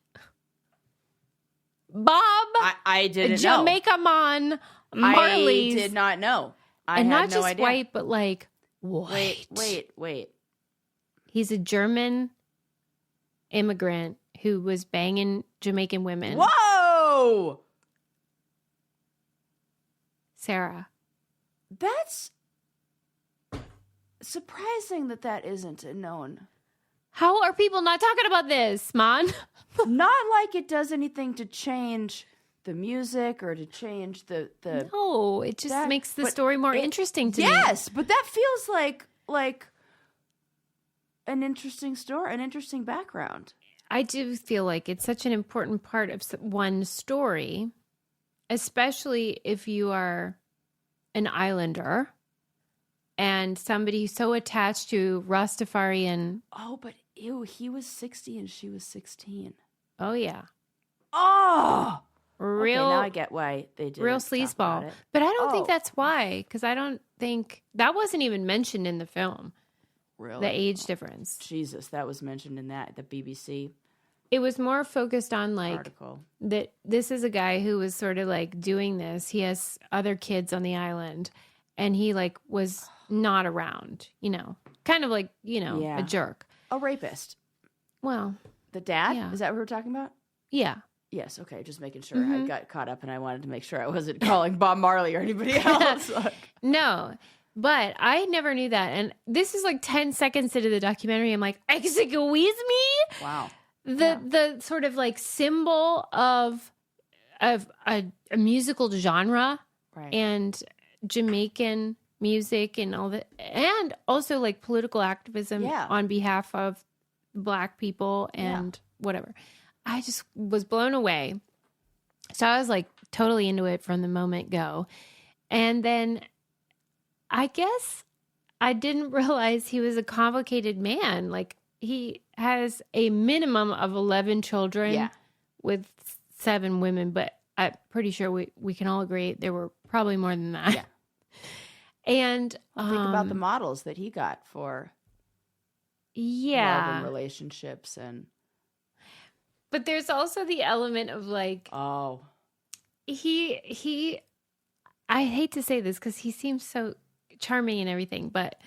Bob, I didn't know. Jamaica Man Marley's. I did not know. I and had not no just idea. white, but like white. Wait. He's a German immigrant who was banging Jamaican women. Whoa! Sarah. That's surprising that isn't a known. How are people not talking about this, man? Not like it does anything to change the music or to change the No, it just makes the story more interesting to me. Yes, but that feels like an interesting story, an interesting background. I do feel like it's such an important part of one story, especially if you are an islander and somebody so attached to Rastafarian. Oh, but ew, he was 60 and she was 16. Oh, yeah. Oh! Real, okay, now I get why they did real sleazeball. But I don't think that's why, because I don't think that wasn't even mentioned in the film. Really? The age difference. Jesus, that was mentioned in the BBC. It was more focused on like article. That this is a guy who was sort of like doing this. He has other kids on the island and he like was not around, kind of like, a jerk. A rapist. Well, the dad? Yeah. Is that what we're talking about? Yeah. Yes, okay, just making sure. I got caught up and I wanted to make sure I wasn't calling Bob Marley or anybody else. No, but I never knew that. And this is like 10 seconds into the documentary. I'm like, excuse me? Wow. The sort of like symbol of a musical genre and Jamaican music and all that. And also like political activism on behalf of Black people and whatever. I just was blown away. So I was like totally into it from the moment go. And then I guess I didn't realize he was a complicated man. Like he has a minimum of 11 children with 7 women, but I'm pretty sure we can all agree there were probably more than that. Yeah. And think about the models that he got for love and relationships and... But there's also the element of like, he, I hate to say this because he seems so charming and everything, but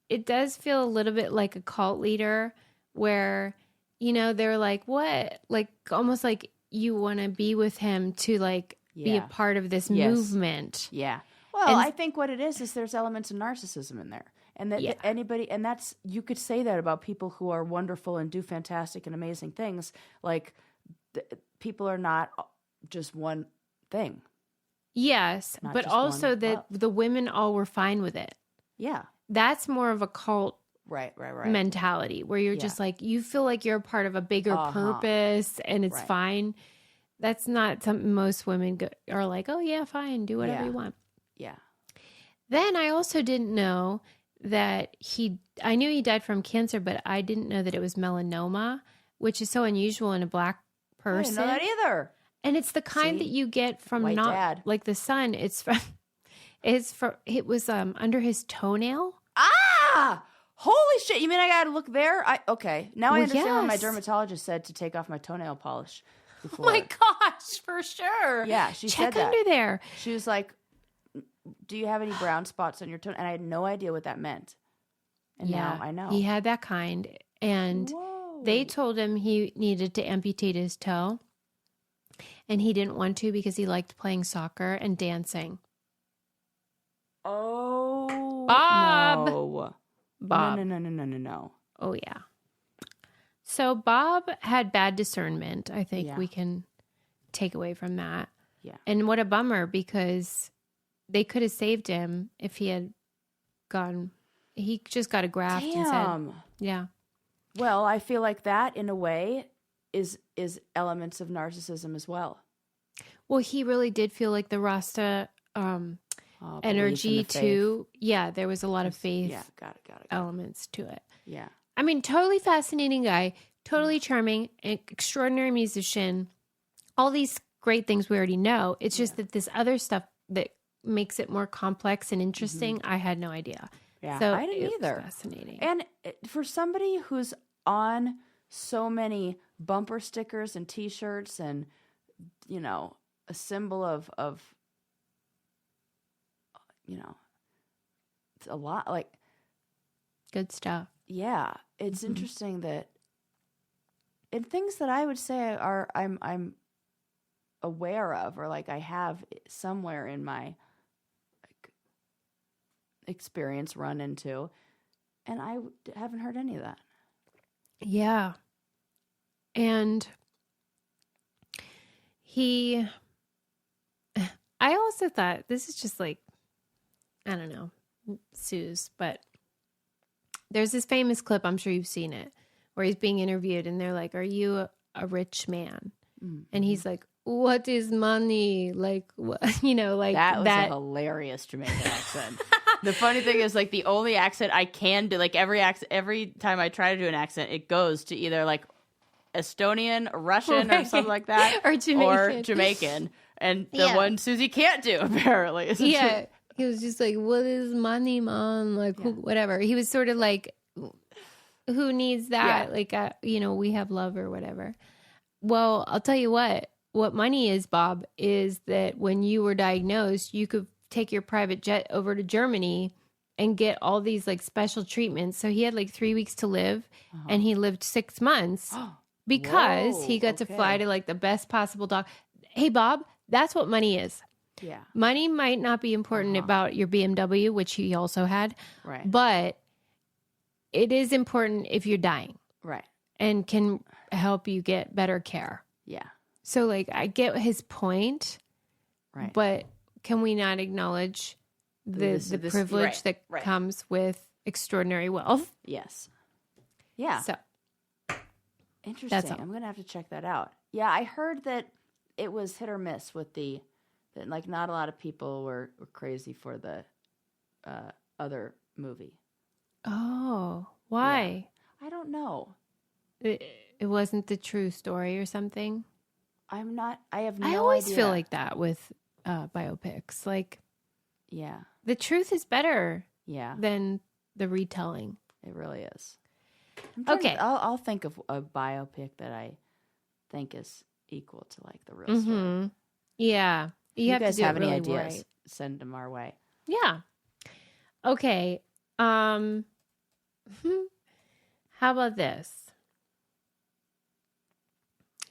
it does feel a little bit like a cult leader where, they're like, what? Like almost like you want to be with him to like be a part of this movement. Yeah. Well, I think what it is there's elements of narcissism in there. And that anybody, and that's, you could say that about people who are wonderful and do fantastic and amazing things. Like, people are not just one thing. Yes, but also that the women all were fine with it. Yeah. That's more of a cult right mentality where you're just like, you feel like you're a part of a bigger purpose and it's fine. That's not something most women are like, oh yeah, fine, do whatever you want. Yeah. Then I also didn't know that I knew he died from cancer, but I didn't know that it was melanoma, which is so unusual in a Black person. I didn't know that either. And it's the kind that you get from White not dad. Like the sun. It was under his toenail. Ah! Holy shit. You mean I gotta look there? Okay. Now I understand what my yes. dermatologist said to take off my toenail polish before. Oh my gosh, for sure. Yeah, she said that. Check under there. She was like, do you have any brown spots on your toe? And I had no idea what that meant. And now I know. He had that kind. And they told him he needed to amputate his toe. And he didn't want to because he liked playing soccer and dancing. Oh. Bob. No. Bob. No. Oh, yeah. So Bob had bad discernment. I think we can take away from that. Yeah. And what a bummer, because they could have saved him if he had gone. He just got a graft instead. Yeah. Well, I feel like that, in a way, is elements of narcissism as well. Well, he really did feel like the Rasta energy too. Yeah, there was a lot of faith. Yeah, got it. Elements to it. Yeah. I mean, totally fascinating guy, totally charming, extraordinary musician. All these great things we already know. It's just that this other stuff that makes it more complex and interesting, I had no idea. Yeah, so I didn't either. Fascinating. And for somebody who's on so many bumper stickers and T-shirts and, a symbol of it's a lot, like, good stuff. Yeah, it's interesting that, and things that I would say I'm aware of, or like I have somewhere in my experience run into, and I haven't heard any of that. Yeah. And I also thought, this is just like, I don't know, Suze, but there's this famous clip, I'm sure you've seen it, where he's being interviewed and they're like, are you a rich man? Mm-hmm. And he's like, what is money? Like, what? Like that was a hilarious Jamaican accent. The funny thing is, like, the only accent I can do, like, every time I try to do an accent, it goes to either like Estonian, Russian, or something like that, or Jamaican. And the one Susie can't do, apparently. Yeah. He was just like, what is money, man? Like, whatever. He was sort of like, who needs that? Yeah. Like, we have love or whatever. Well, I'll tell you what money is, Bob, is that when you were diagnosed, you could take your private jet over to Germany and get all these like special treatments. So he had like 3 weeks to live and he lived 6 months because he got to fly to like the best possible Hey, Bob, that's what money is. Yeah. Money might not be important about your BMW, which he also had. Right. But it is important if you're dying. Right. And can help you get better care. Yeah. So like I get his point. Right. But can we not acknowledge the privilege that comes with extraordinary wealth? Yes. Yeah. So interesting. I'm going to have to check that out. Yeah, I heard that it was hit or miss with that like not a lot of people were crazy for the other movie. Oh, why? Yeah. I don't know. It wasn't the true story or something? I have no idea. I always feel like that with biopics. Like, yeah, the truth is better than the retelling. It really is. Okay. I'll think of a biopic that I think is equal to like the real story. Yeah. You have guys to do have it any really ideas? right. Send them our way. Yeah. Okay. How about this?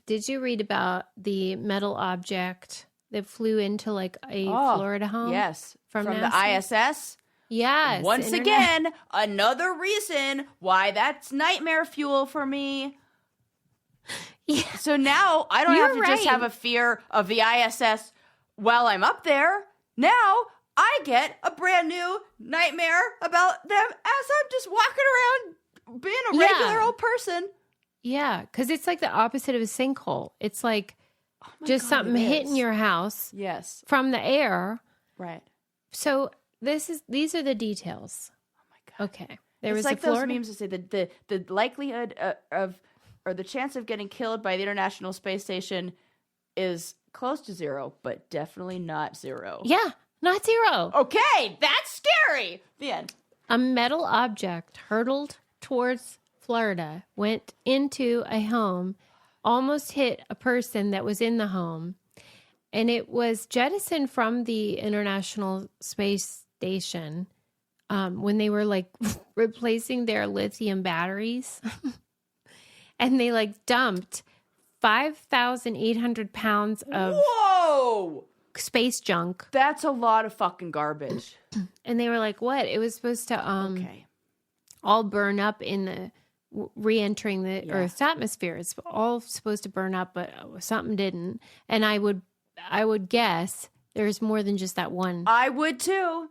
Did you read about the metal object that flew into like a Florida home? Yes. From NASA? the ISS? Yes. Once again, another reason why that's nightmare fuel for me. Yeah. So now I don't have to just have a fear of the ISS while I'm up there. Now I get a brand new nightmare about them as I'm just walking around being a regular old person. Yeah, because it's like the opposite of a sinkhole. It's like just something hitting your house. Yes. From the air. Right. So these are the details. Oh my God. Okay. There it's was like a Florida... those memes that say the likelihood of or the chance of getting killed by the International Space Station is close to zero, but definitely not zero. Yeah, not zero. Okay, that's scary. The end. A metal object hurtled towards Florida, went into a home, almost hit a person that was in the home, and it was jettisoned from the International Space Station when they were like replacing their lithium batteries. And they like dumped 5,800 pounds of space junk. That's a lot of fucking garbage. And they were like, what? It was supposed to all burn up in the re-entering the Earth's atmosphere. It's all supposed to burn up, but something didn't. And I would guess there's more than just that one. I would too.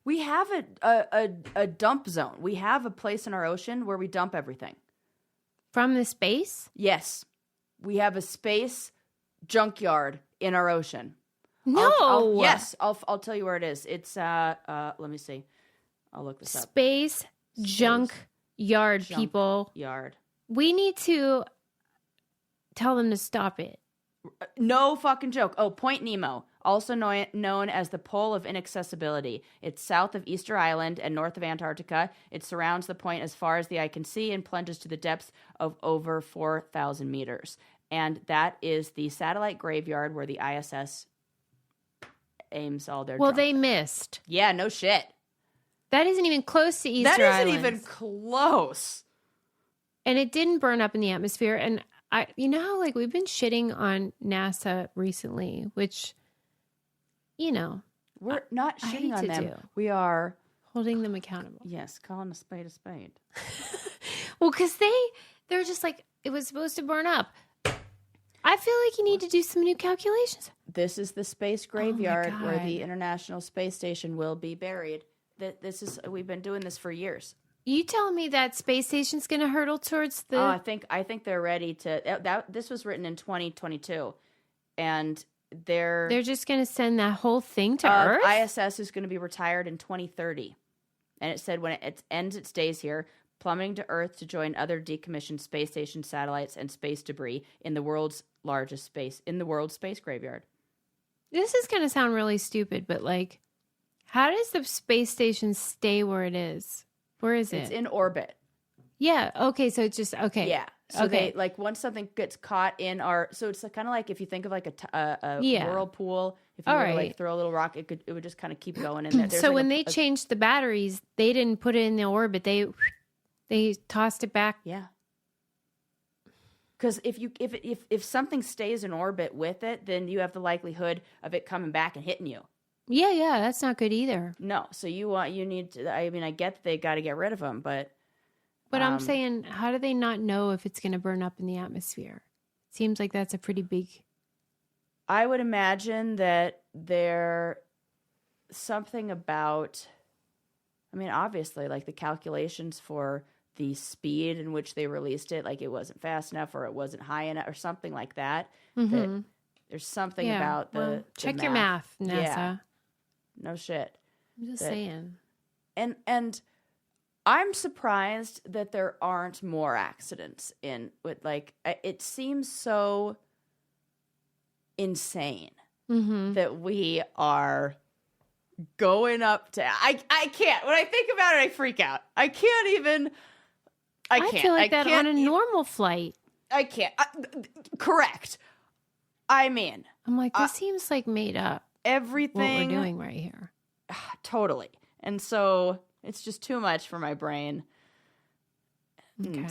We have a dump zone. We have a place in our ocean where we dump everything. From the space? Yes. We have a space junkyard in our ocean. No. I'll tell you where it is. It's let me see. I'll look this up. Space junk yard, people. Yard. We need to tell them to stop it. No fucking joke. Oh, Point Nemo, also known as the Pole of Inaccessibility. It's south of Easter Island and north of Antarctica. It surrounds the point as far as the eye can see and plunges to the depths of over 4,000 meters. And that is the satellite graveyard where the ISS aims all their junk. They missed. Yeah, no shit. That isn't even close to Easter Island. That isn't even close. And it didn't burn up in the atmosphere. And how like we've been shitting on NASA recently, which, we're not shitting on them. We are holding them accountable. Yes, calling a spade a spade. Well, because They're just like, it was supposed to burn up. I feel like you need to do some new calculations. This is the space graveyard where the International Space Station will be buried. We've been doing this for years. You telling me that space station's going to hurtle towards the... Oh, I think they're ready to... This was written in 2022, and they're just going to send that whole thing to Earth? ISS is going to be retired in 2030, and it said when it ends its days here, plummeting to Earth to join other decommissioned space station satellites and space debris in the world's space graveyard. This is going to sound really stupid, but like, how does the space station stay where it is? Where is it? It's in orbit. Yeah. Okay. So it's just okay. Yeah. So okay. they once something gets caught in so it's kind of like if you think of like a whirlpool. If you were to like throw a little rock, it would just kind of keep going in there. So when they changed the batteries, they didn't put it in the orbit. They tossed it back. Yeah. Because if something stays in orbit with it, then you have the likelihood of it coming back and hitting you. Yeah, that's not good either. No, so you need to. I mean, I get that they got to get rid of them, but I'm saying, how do they not know if it's going to burn up in the atmosphere? Seems like that's a pretty big. I would imagine that there something about. I mean, obviously, like the calculations for the speed in which they released it, like it wasn't fast enough or it wasn't high enough or something like that. Mm-hmm. That there's something about the check math. your math, NASA. Yeah. No shit. I'm just saying. And I'm surprised that there aren't more accidents it seems so insane that we are going up to I can't. When I think about it, I freak out. I can't. I feel like that on a normal flight. I can't. Correct. I mean, I'm like, this seems like made up. Everything what we're doing right here. Totally. And so it's just too much for my brain. Okay.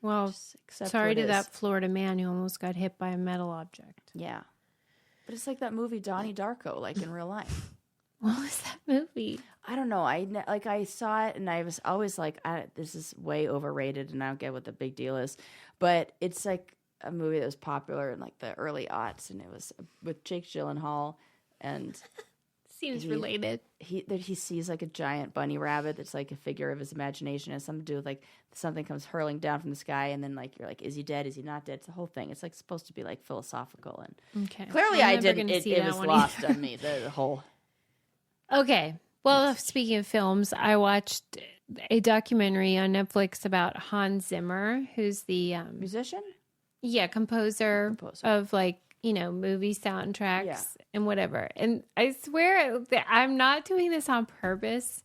Well, sorry to that Florida man who almost got hit by a metal object. Yeah. But it's like that movie Donnie Darko, like in real life. What was that movie? I don't know. I saw it and I was always like, this is way overrated and I don't get what the big deal is. But it's like a movie that was popular in like the early aughts, and it was with Jake Gyllenhaal. And seems related. He sees like a giant bunny rabbit that's like a figure of his imagination. It has something to do with like something comes hurling down from the sky, and then like you're like, is he dead? Is he not dead? It's the whole thing. It's like supposed to be like philosophical, and clearly I didn't. It was lost on me. The whole. Okay. Well, speaking of films, I watched a documentary on Netflix about Hans Zimmer, who's the musician. Yeah, composer of like, movie soundtracks and whatever. And I swear that I'm not doing this on purpose,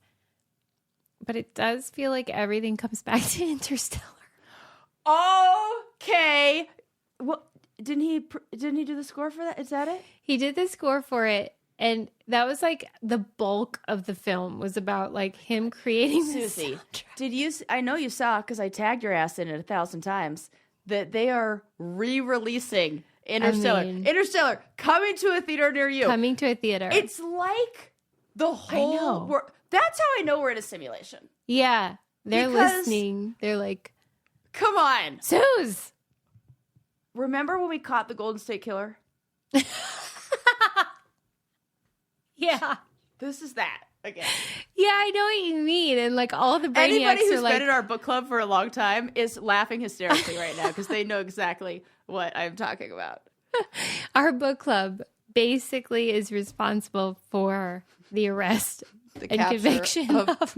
but it does feel like everything comes back to Interstellar. Okay. Well, didn't he do the score for that? Is that it? He did the score for it. And that was like the bulk of the film was about like him creating Susie, I know you saw, because I tagged your ass in it 1,000 times, that they are re-releasing Interstellar. Interstellar, coming to a theater near you. Coming to a theater. It's like the whole world. That's how I know we're in a simulation. Yeah. They're listening. They're like, come on. Suze. Remember when we caught the Golden State Killer? Yeah. This is that again. Yeah, I know what you mean. And like all the brainiacs Anybody who's are like, been in our book club for a long time is laughing hysterically right now because they know exactly what I'm talking about. Our book club basically is responsible for the arrest and conviction of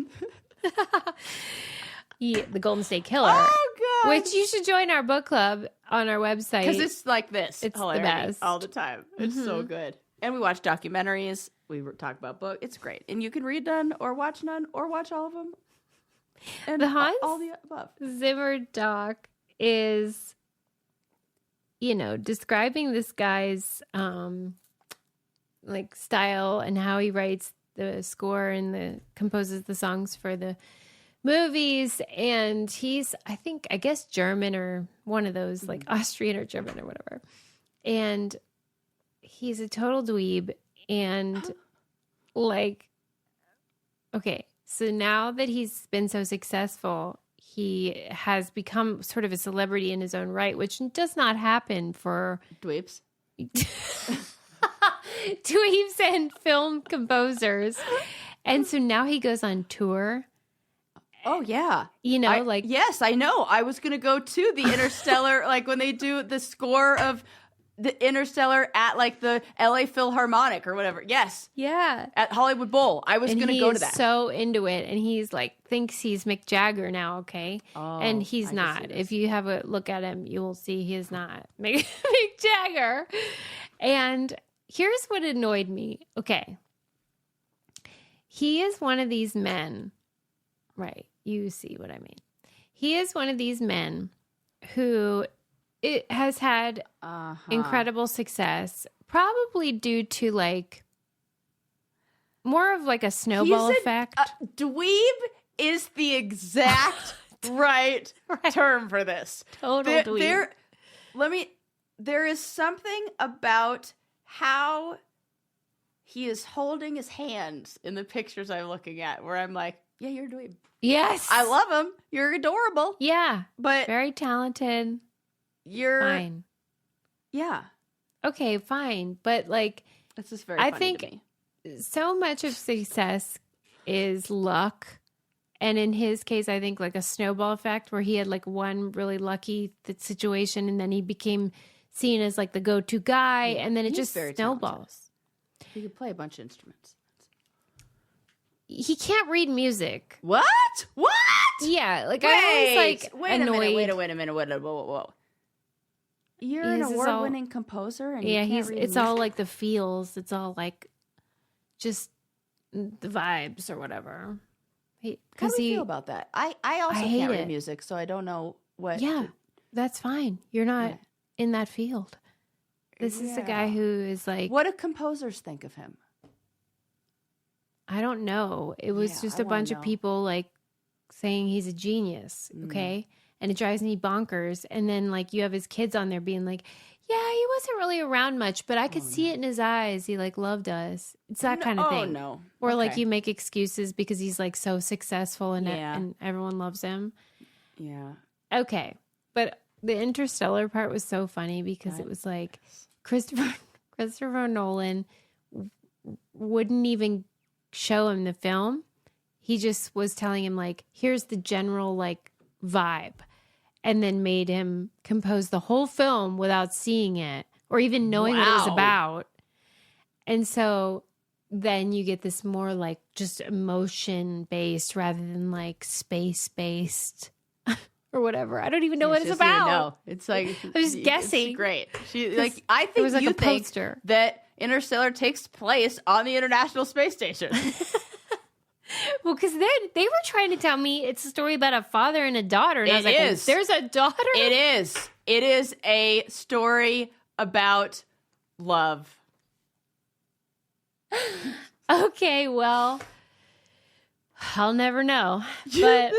the Golden State Killer. Oh, God. Which you should join our book club on our website. Because it's like this. It's the best. All the time. It's so good. And we watch documentaries. We talk about books. It's great. And you can read none or watch none or watch all of them. And the Hans all the above. Zimmer doc is, describing this guy's like style and how he writes the score and composes the songs for the movies. And he's, I guess German or one of those, like Austrian or German or whatever. And he's a total dweeb. And like, okay, so now that he's been so successful, he has become sort of a celebrity in his own right, which does not happen for dweebs. Dweebs and film composers. And so now he goes on tour. Oh, yeah. You know, Yes, I know. I was going to go to the Interstellar, like when they do the score of the Interstellar at like the LA Philharmonic or whatever. Yes. Yeah. At Hollywood Bowl. I was going to go to that. He's so into it. And he's like, thinks he's Mick Jagger now, okay? Oh, and he's not. If you have a look at him, you will see he is not Mick Jagger. And here's what annoyed me. Okay. He is one of these men. Right. You see what I mean. He is one of these men who has had incredible success, probably due to like more of like a snowball effect. Dweeb is the exact right term for this. Total dweeb. There is something about how he is holding his hands in the pictures I'm looking at where I'm like, yeah, you're a dweeb. Yes. I love him. You're adorable. Yeah. But very talented. You're fine. Yeah. Okay, fine. But like, this is very funny I think to me. So much of success is luck. And in his case, I think like a snowball effect where he had like one really lucky situation and then he became seen as like the go-to guy. And then it just snowballs. Talented. He could play a bunch of instruments. He can't read music. What? Yeah, like I was like annoyed. Wait a minute. Whoa. You're an award-winning composer, and you can't read it's music? all like the feels. It's all like just the vibes or whatever. How do you feel about that? I also can't read music, so I don't know what. Yeah, that's fine. You're not in that field. This is a guy who is like. What do composers think of him? I don't know. It was just a bunch of people like saying he's a genius. Okay. And it drives me bonkers. And then like you have his kids on there being like, yeah, he wasn't really around much, but I could see it in his eyes. He like loved us. It's that kind of thing. Oh no. Or like you make excuses because he's like so successful and everyone loves him. Yeah. Okay. But the Interstellar part was so funny because it was like Christopher Nolan wouldn't even show him the film. He just was telling him like, here's the general like vibe, and then made him compose the whole film without seeing it or even knowing what it was about. And so then you get this more like just emotion based rather than like space based or whatever. I don't even know what it's about. No, it's like I'm just guessing. It's great. I think was like you a think poster. that Interstellar takes place on the International Space Station. Well, because then they were trying to tell me it's a story about a father and a daughter. And I was like, there's a daughter? It is. It is a story about love. Okay, well, I'll never know. But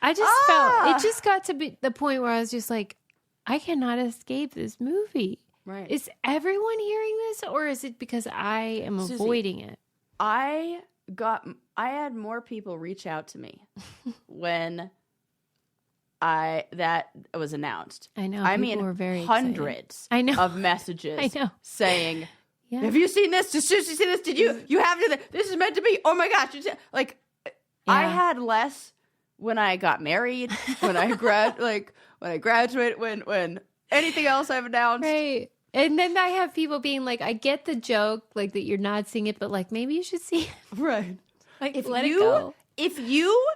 I just felt, it just got to be the point where I was just like, I cannot escape this movie. Right. Is everyone hearing this, or is it because I am Susie, avoiding it? I had more people reach out to me when that was announced. I know. I mean, were very hundreds of messages saying, have you seen this? Did Susie see this? Did you have to? This is meant to be. Oh my gosh. Like, I had less when I got married, when I graduated, when anything else I've announced. Right. And then I have people being like, I get the joke, like that you're not seeing it, but like maybe you should see it. Right. Like, let it go. If you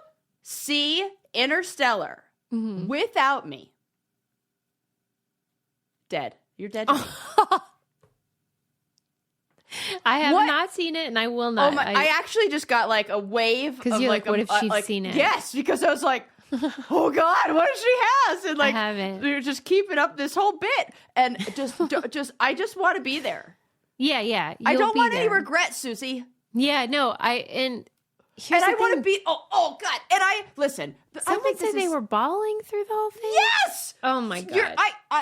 see Interstellar without me, dead. You're dead to me. I have not seen it, and I will not. I actually just got like a wave. Because you're like, what if she's seen it? Yes, because I was like, oh God, what if she has? And like, I haven't. You're just keeping up this whole bit, and I just want to be there. Yeah. I don't want any regrets, Susie. Yeah, no, I want to be. Oh God, and listen. Someone said they were bawling through the whole thing. Yes. Oh my God.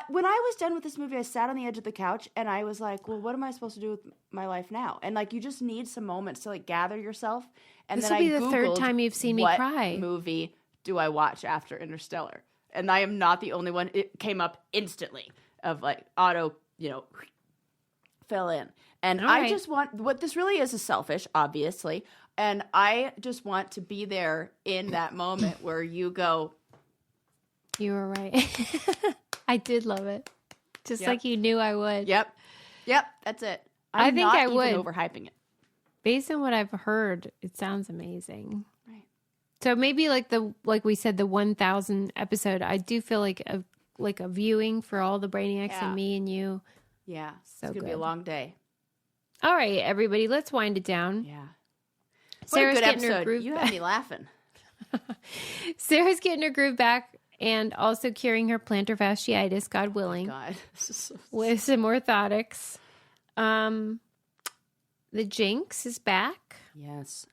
When I was done with this movie, I sat on the edge of the couch and I was like, well, what am I supposed to do with my life now? And like, you just need some moments to like gather yourself. And this then will be I the Googled third time you've seen me cry. Movie do I watch after Interstellar? And I am not the only one. It came up instantly of like auto, fill in. And I just want, what this really is selfish, obviously. And I just want to be there in that moment where you go. You were right. I did love it. Just like you knew I would. Yep. That's it. I think I would. Overhyping it. Based on what I've heard, it sounds amazing. Right. So maybe like we said, the 1,000 episode, I do feel like a viewing for all the Brainiacs and me and you. Yeah. So it's going to be a long day. All right, everybody, let's wind it down. Yeah. Sarah's what a good getting her episode. groove You back. had me laughing. Sarah's getting her groove back and also curing her plantar fasciitis, God willing, God. This is so with some orthotics. The Jinx is back. Yes.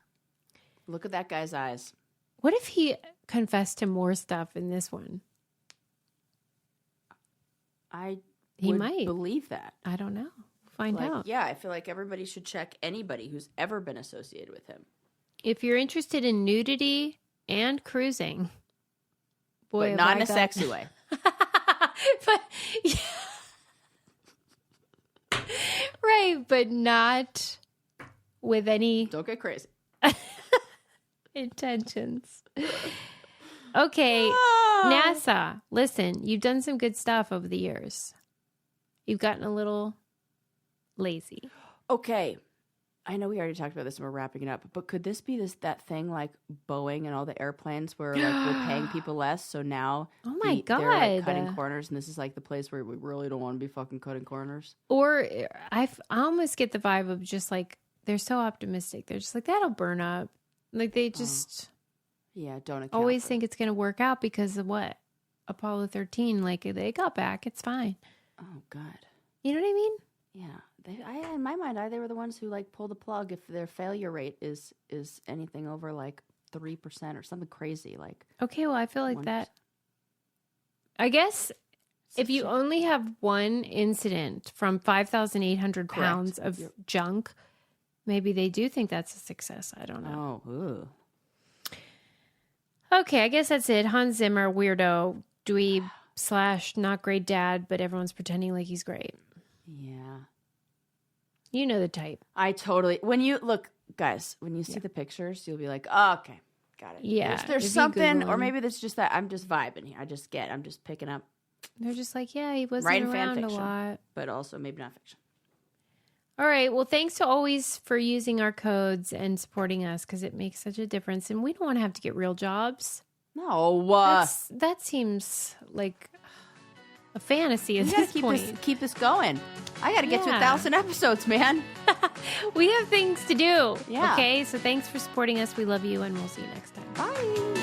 Look at that guy's eyes. What if he confessed to more stuff in this one? He might believe that. I don't know. Find out. Yeah, I feel like everybody should check anybody who's ever been associated with him. If you're interested in nudity and cruising, boy, but not in a sexy way. But yeah. Right, but not with any Don't get crazy. intentions. Okay, NASA, listen, you've done some good stuff over the years. You've gotten a little lazy. Okay. I know we already talked about this and we're wrapping it up, but could this be that thing like Boeing and all the airplanes where like we're paying people less, so now God, they're like cutting corners, and this is like the place where we really don't want to be fucking cutting corners? Or I almost get the vibe of just like they're so optimistic. They're just like, that'll burn up. Like they just don't always think it's going to work out because of what? Apollo 13, like they got back. It's fine. Oh, God. You know what I mean? Yeah. In my mind, they were the ones who like pull the plug if their failure rate is anything over like 3% or something crazy. Like, okay, well, I feel like 1%. That. I guess if you only have one incident from 5,800 pounds of junk, maybe they do think that's a success. I don't know. Oh, ooh. Okay, I guess that's it. Hans Zimmer, weirdo, dweeb / not great dad, but everyone's pretending like he's great. Yeah. You know the type. I totally... When you... Look, guys, when you see the pictures, you'll be like, oh, okay, got it. Yeah. There's something, or maybe it's just that I'm just vibing here. I'm just picking up. They're just like, yeah, he wasn't around a lot. But also maybe not fiction. All right. Well, thanks to always for using our codes and supporting us because it makes such a difference. And we don't want to have to get real jobs. No. That seems like a fantasy at this point. Keep this going. I got to get to 1,000 episodes, man. We have things to do. Yeah. Okay. So thanks for supporting us. We love you and we'll see you next time. Bye.